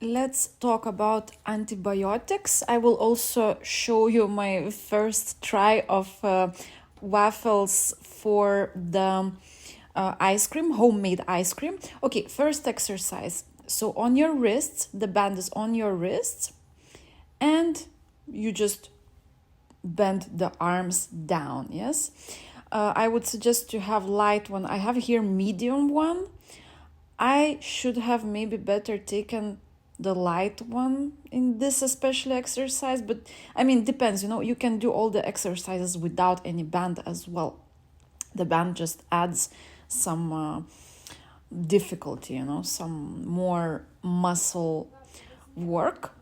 let's talk about antibiotics. I will also show you my first try of waffles for the ice cream, homemade ice cream. Okay, first exercise. So on your wrists, the band is on your wrists, and you just bend the arms down. Yes, I would suggest to have light one. I have here medium one. I should have maybe better taken the light one in this especially exercise, but I mean, depends, you can do all the exercises without any band as well. The band just adds some difficulty, some more muscle work.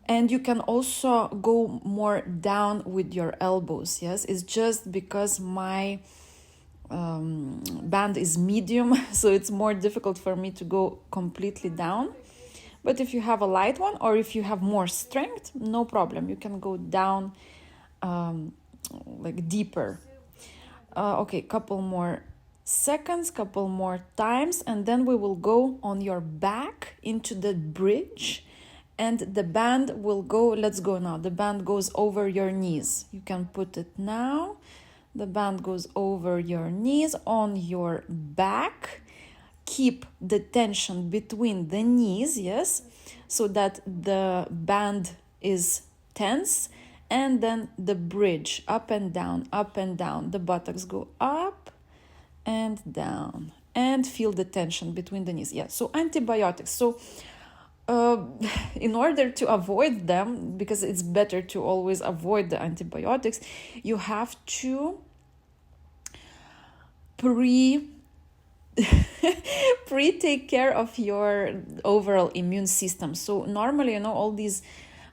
And you can also go more down with your elbows. Yes, it's just because my band is medium, so it's more difficult for me to go completely down. But if you have a light one, or if you have more strength, no problem, you can go down like deeper. Okay, couple more seconds, couple more times, and then we will go on your back into the bridge, and the band will go. Let's go now. The band goes over your knees. You can put it now. The band goes over your knees on your back. Keep the tension between the knees, yes, so that the band is tense, and then the bridge up and down, up and down. The buttocks go up and down, and feel the tension between the knees. Yeah, so antibiotics. So in order to avoid them, because it's better to always avoid the antibiotics, you have to take care of your overall immune system. So normally, all these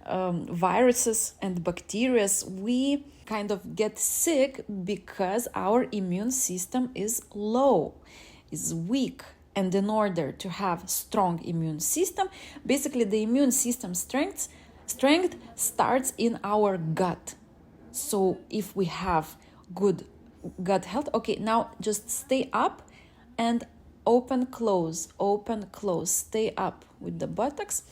viruses and bacteria, we kind of get sick because our immune system is low, is weak. And in order to have strong immune system, basically the immune system strength starts in our gut. So if we have good gut health, okay, now just stay up and open, close, stay up with the buttocks.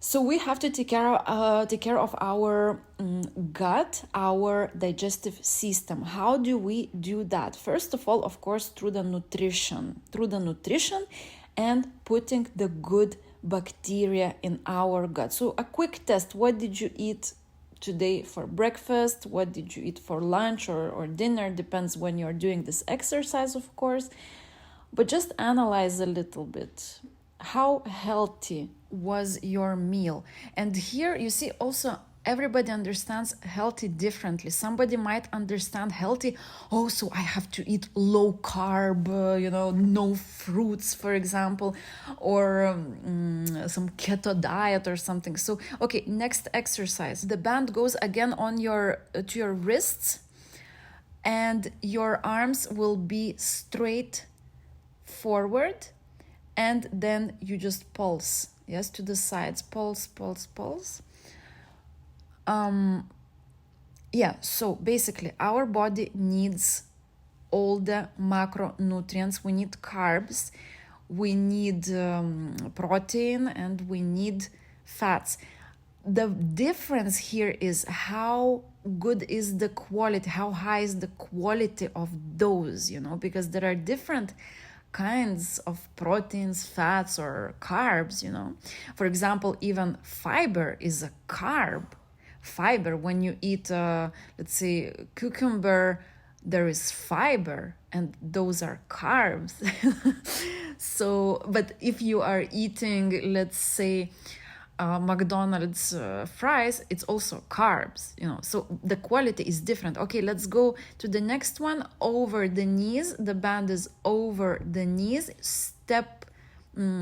So we have to take care of our gut, our digestive system. How do we do that? First of all, of course, through the nutrition, and putting the good bacteria in our gut. So a quick test: what did you eat today for breakfast? What did you eat for lunch or dinner? Depends when you're doing this exercise, of course. But just analyze a little bit. How healthy was your meal? And here you see also everybody understands healthy differently. Somebody might understand healthy, oh, so I have to eat low carb, no fruits, for example, or some keto diet or something. So, okay, next exercise. The band goes again on to your wrists, and your arms will be straight forward, and then you just pulse, yes, to the sides, pulse. So basically our body needs all the macronutrients. We need carbs, we need protein, and we need fats. The difference here is how good is the quality, how high is the quality of those, because there are different kinds of proteins, fats, or carbs. For example, even fiber is a carb. Fiber, when you eat let's say cucumber, there is fiber, and those are carbs. So, but if you are eating, let's say, McDonald's fries, it's also carbs, so the quality is different. Okay, let's go to the next one. Over the knees, the band is over the knees.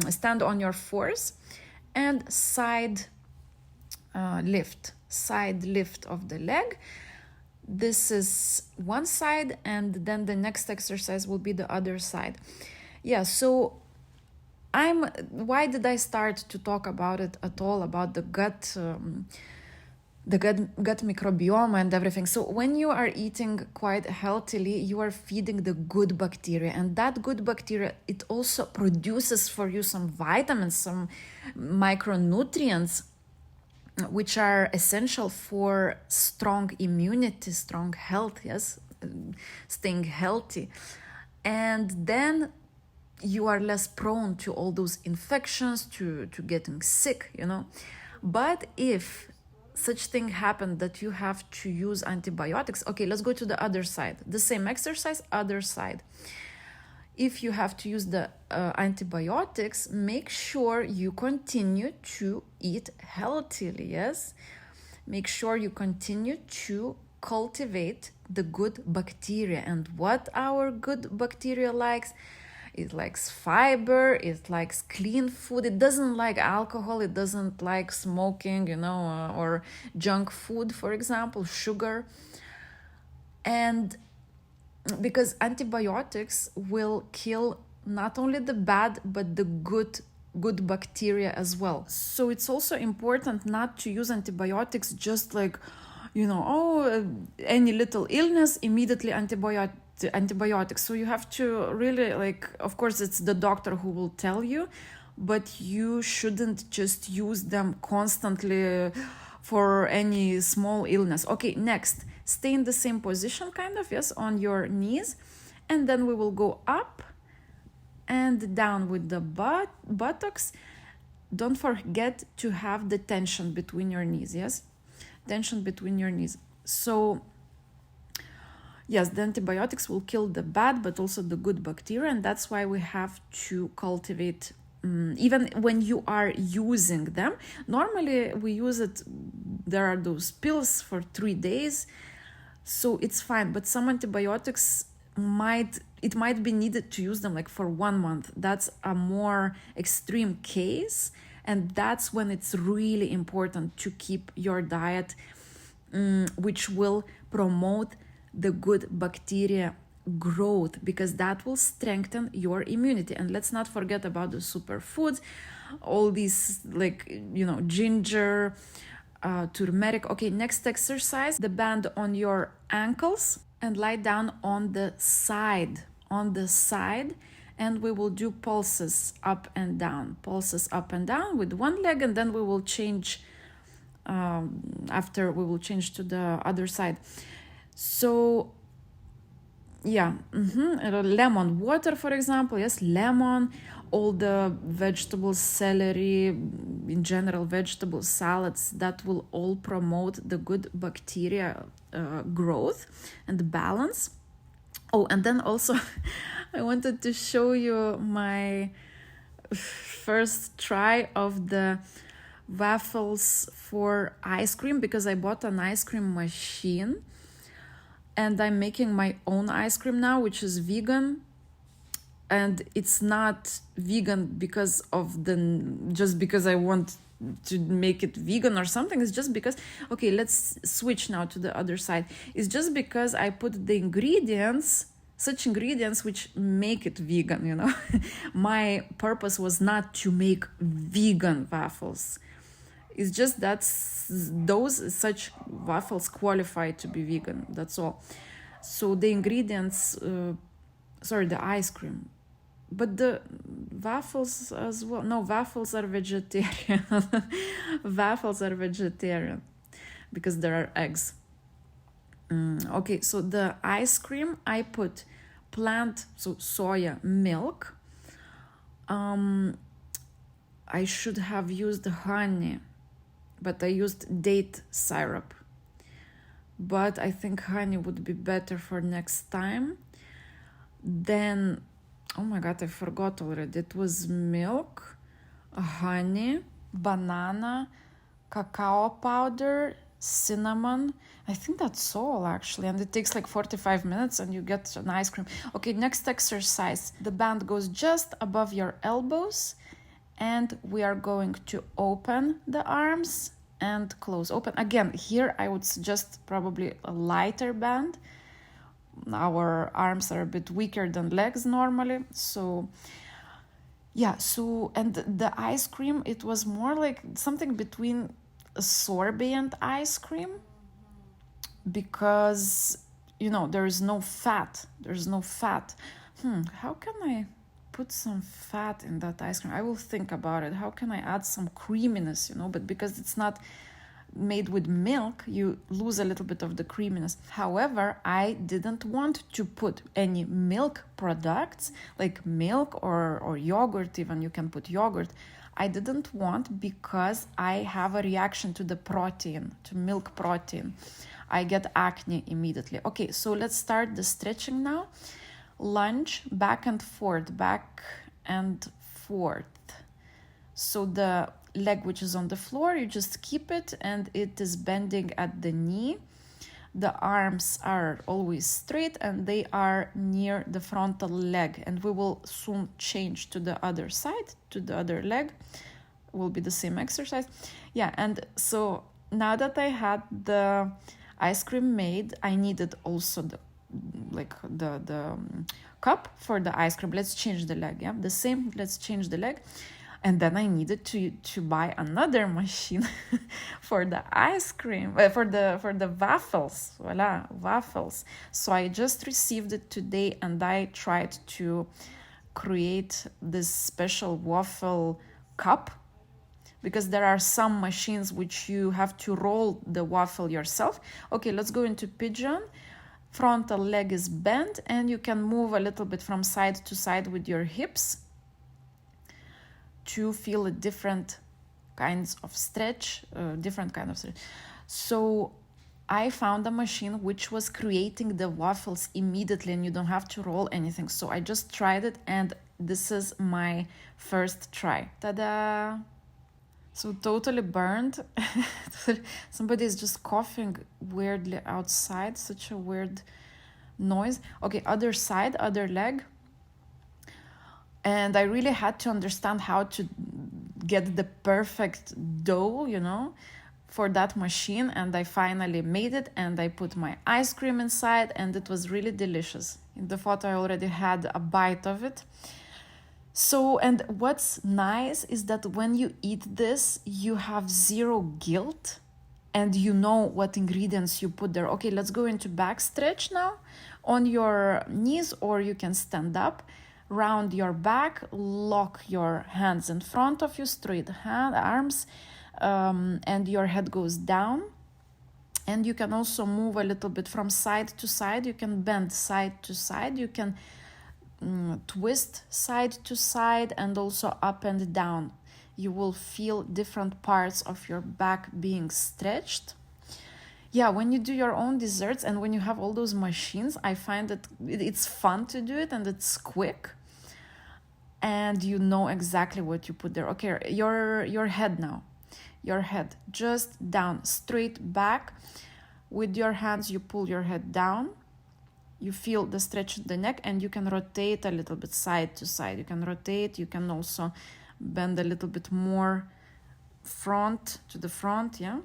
Stand on your fours, and side lift of the leg. This is one side, and then the next exercise will be the other side. Yeah, so why did I start to talk about it at all, about the gut the gut microbiome and everything. So when you are eating quite healthily, you are feeding the good bacteria, and that good bacteria, it also produces for you some vitamins, some micronutrients, which are essential for strong immunity, strong health, yes, staying healthy. And then you are less prone to all those infections, to getting sick, But if such thing happened that you have to use antibiotics, okay, let's go to the other side. The same exercise, other side. If you have to use the antibiotics, make sure you continue to eat healthily, yes? Make sure you continue to cultivate the good bacteria. And what our good bacteria likes? It likes fiber, it likes clean food, it doesn't like alcohol, it doesn't like smoking, or junk food, for example, sugar. And because antibiotics will kill not only the bad, but the good bacteria as well. So it's also important not to use antibiotics just like, any little illness, immediately antibiotics. So you have to really, of course, it's the doctor who will tell you, but you shouldn't just use them constantly for any small illness. Okay, next, stay in the same position, kind of, yes, on your knees, and then we will go up and down with the buttocks. Don't forget to have the tension between your knees, yes? Tension between your knees. So yes, the antibiotics will kill the bad, but also the good bacteria, and that's why we have to cultivate, even when you are using them. Normally we use it, there are those pills for 3 days, so it's fine, but some antibiotics might be needed to use them like for 1 month. That's a more extreme case, and that's when it's really important to keep your diet, which will promote the good bacteria growth, because that will strengthen your immunity. And let's not forget about the superfoods, all these ginger, turmeric. Okay, next exercise, the band on your ankles and lie down on the side, and we will do pulses up and down with one leg, and then we will change, after we will change to the other side. So yeah, lemon water, for example, yes, lemon, all the vegetables, celery, in general, vegetable salads, that will all promote the good bacteria growth and balance. Oh, and then also I wanted to show you my first try of the waffles for ice cream, because I bought an ice cream machine and I'm making my own ice cream now, which is vegan. And it's not vegan because I want to make it vegan or something. It's just because, okay, let's switch now to the other side. It's just because I put the ingredients, such ingredients which make it vegan, My purpose was not to make vegan waffles. It's just that such waffles qualify to be vegan, that's all. So the ingredients, the ice cream, but the waffles as well. No, waffles are vegetarian. Waffles are vegetarian because there are eggs. Okay, so the ice cream, I put soya milk. I should have used honey, but I used date syrup. But I think honey would be better for next time. Then, oh my god, I forgot already. It was milk, honey, banana, cacao powder, cinnamon. I think that's all, actually. And it takes like 45 minutes and you get an ice cream. Okay, next exercise. The band goes just above your elbows. And we are going to open the arms and close. Open. Again, here I would suggest probably a lighter band. Our arms are a bit weaker than legs normally. So, yeah, and the ice cream, it was more like something between sorbent ice cream because, there is no fat. How can I put some fat in that ice cream? I will think about it. How can I add some creaminess, but because it's not made with milk, you lose a little bit of the creaminess. However, I didn't want to put any milk products like milk or yogurt. Even you can put yogurt. I didn't want because I have a reaction to the protein, to milk protein. I get acne immediately. Okay, so let's start the stretching now. Lunge back and forth. So the leg which is on the floor, you just keep it and it is bending at the knee. The arms are always straight and they are near the frontal leg, and we will soon change to the other side, to the other leg. Will be the same exercise. Yeah, and so now that I had the ice cream made, I needed also the cup for the ice cream. Let's change the leg. Yeah, the same. Let's change the leg. And then I needed to buy another machine for the ice cream, for the waffles. Voila, waffles. So I just received it today, and I tried to create this special waffle cup, because there are some machines which you have to roll the waffle yourself. Okay, let's go into pigeon. Frontal leg is bent, and you can move a little bit from side to side with your hips to feel a different kinds of stretch, So I found a machine which was creating the waffles immediately, and you don't have to roll anything. So I just tried it, and this is my first try. Ta-da! So totally burned. Somebody is just coughing weirdly outside. Such a weird noise. Okay, other side, other leg. And I really had to understand how to get the perfect dough, for that machine. And I finally made it, and I put my ice cream inside, and it was really delicious. In the photo, I already had a bite of it. So, and what's nice is that when you eat this, you have zero guilt, and you know what ingredients you put there. Okay, let's go into back stretch now. On your knees, or you can stand up. Round your back, lock your hands in front of you, straight arms, and your head goes down. And you can also move a little bit from side to side. You can bend side to side. You can twist side to side, and also up and down. You will feel different parts of your back being stretched. Yeah, when you do your own desserts and when you have all those machines, I find that it's fun to do it, and it's quick, and you know exactly what you put there. Okay, your head now. Your head just down, straight back. With your hands, you pull your head down. You feel the stretch in the neck, and you can rotate a little bit side to side. You can rotate. You can also bend a little bit more front to the front, yeah?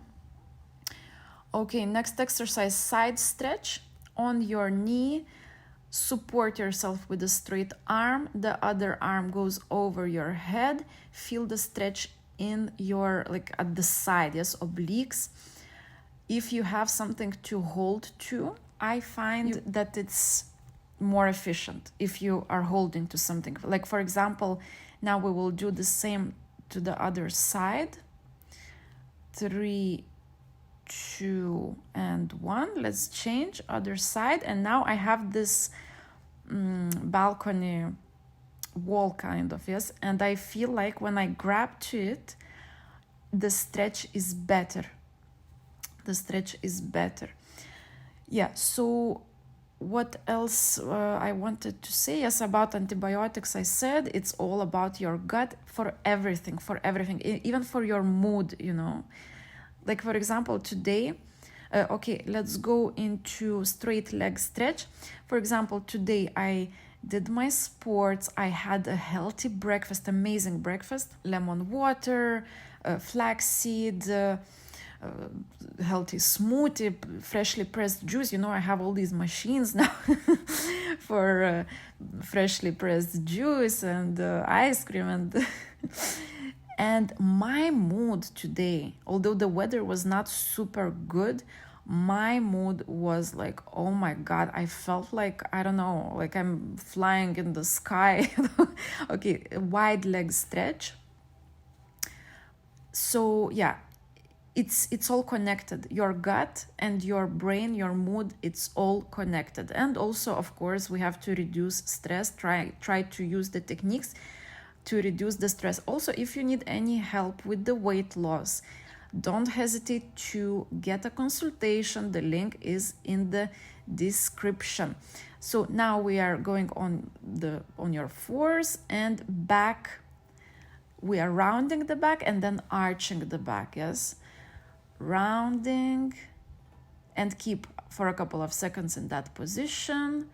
Okay, next exercise, side stretch. On your knee, support yourself with a straight arm. The other arm goes over your head. Feel the stretch in your, at the side, yes, obliques. If you have something to hold to, I find that it's more efficient if you are holding to something. Like, for example, now we will do the same to the other side. 3, 2, and 1. Let's change other side. And now I have this balcony wall kind of, yes. And I feel like when I grab to it, the stretch is better. Yeah, so what else I wanted to say? Yes, about antibiotics, I said it's all about your gut for everything, even for your mood, Like, for example, today, okay, let's go into straight leg stretch. For example, today I did my sports. I had a healthy breakfast, amazing breakfast, lemon water, flaxseed, healthy smoothie, freshly pressed juice. I have all these machines now for freshly pressed juice and ice cream And my mood today, although the weather was not super good, my mood was like, oh my God, I felt like, I don't know, like I'm flying in the sky. Okay, wide leg stretch. So yeah, it's all connected. Your gut and your brain, your mood, it's all connected. And also, of course, we have to reduce stress, try to use the techniques to reduce the stress. Also, if you need any help with the weight loss, don't hesitate to get a consultation. The link is in the description. So now we are going on your fours and back. We are rounding the back and then arching the back. Yes, rounding, and keep for a couple of seconds in that position,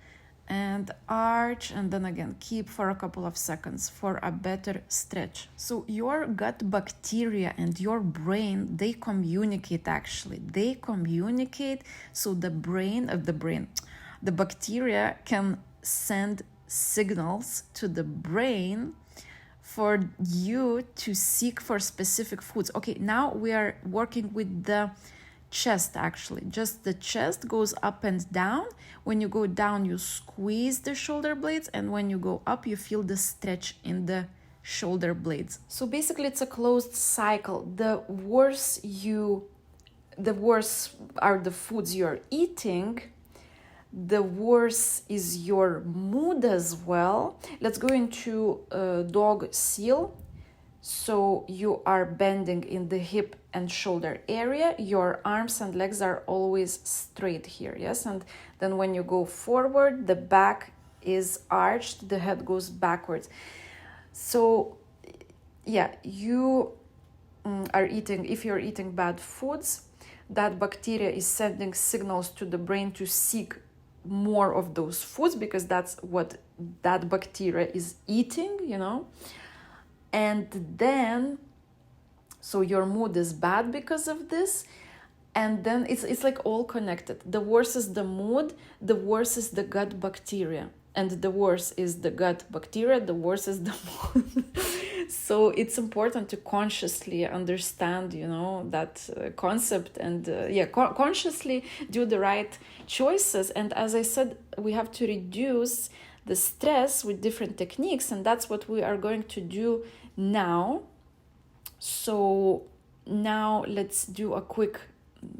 and arch, and then again keep for a couple of seconds for a better stretch. So your gut bacteria and your brain, they communicate. Actually, they communicate. So the bacteria can send signals to the brain for you to seek for specific foods. Okay, now we are working with the chest. Actually, just the chest goes up and down. When you go down, you squeeze the shoulder blades, and when you go up, you feel the stretch in the shoulder blades. So basically it's a closed cycle. The worse are the foods you're eating, the worse is your mood as well. Let's go into dog seal. So you are bending in the hip and shoulder area. Your arms and legs are always straight here, yes? And then when you go forward, the back is arched, the head goes backwards. So yeah, you are eating, if you're eating bad foods, that bacteria is sending signals to the brain to seek more of those foods, because that's what that bacteria is eating, you know. And then, so your mood is bad because of this. And then it's like all connected. The worse is the mood, the worse is the gut bacteria. And the worse is the gut bacteria, the worse is the mood. So it's important to consciously understand, you know, that concept, and consciously do the right choices. And as I said, we have to reduce the stress with different techniques, and that's what we are going to do now. So now let's do a quick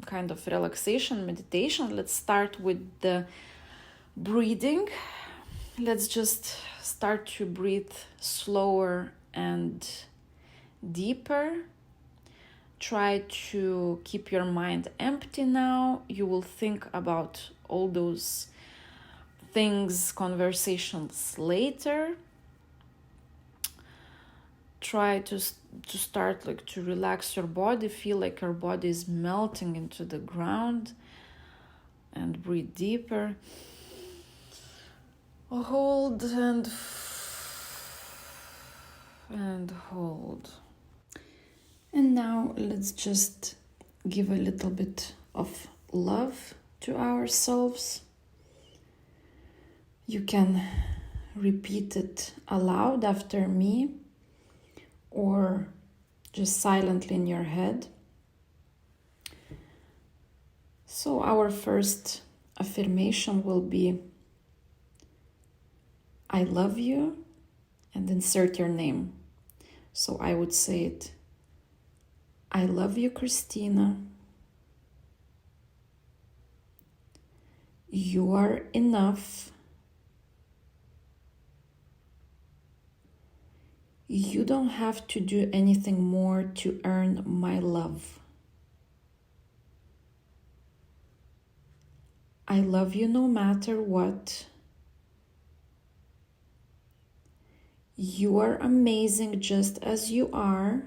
kind of relaxation meditation. Let's start with the breathing. Let's just start to breathe slower and deeper. Try to keep your mind empty now. You will think about all those things, conversations later. Try to start like to relax your body. Feel like your body is melting into the ground, and breathe deeper. Hold and hold. And now let's just give a little bit of love to ourselves. You can repeat it aloud after me, or just silently in your head. So our first affirmation will be, I love you, and insert your name. So I would say it, I love you, Christina. You are enough. You don't have to do anything more to earn my love. I love you no matter what. You are amazing just as you are.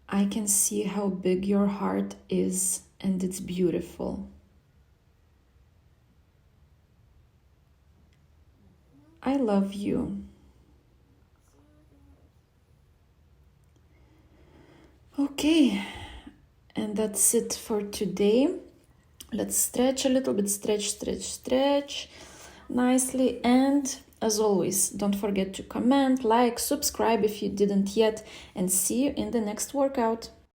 I can see how big your heart is, and it's beautiful. I love you. Okay, and that's it for today. Let's stretch a little bit, stretch nicely. And As always, don't forget to comment, like, subscribe if you didn't yet, and see you in the next workout.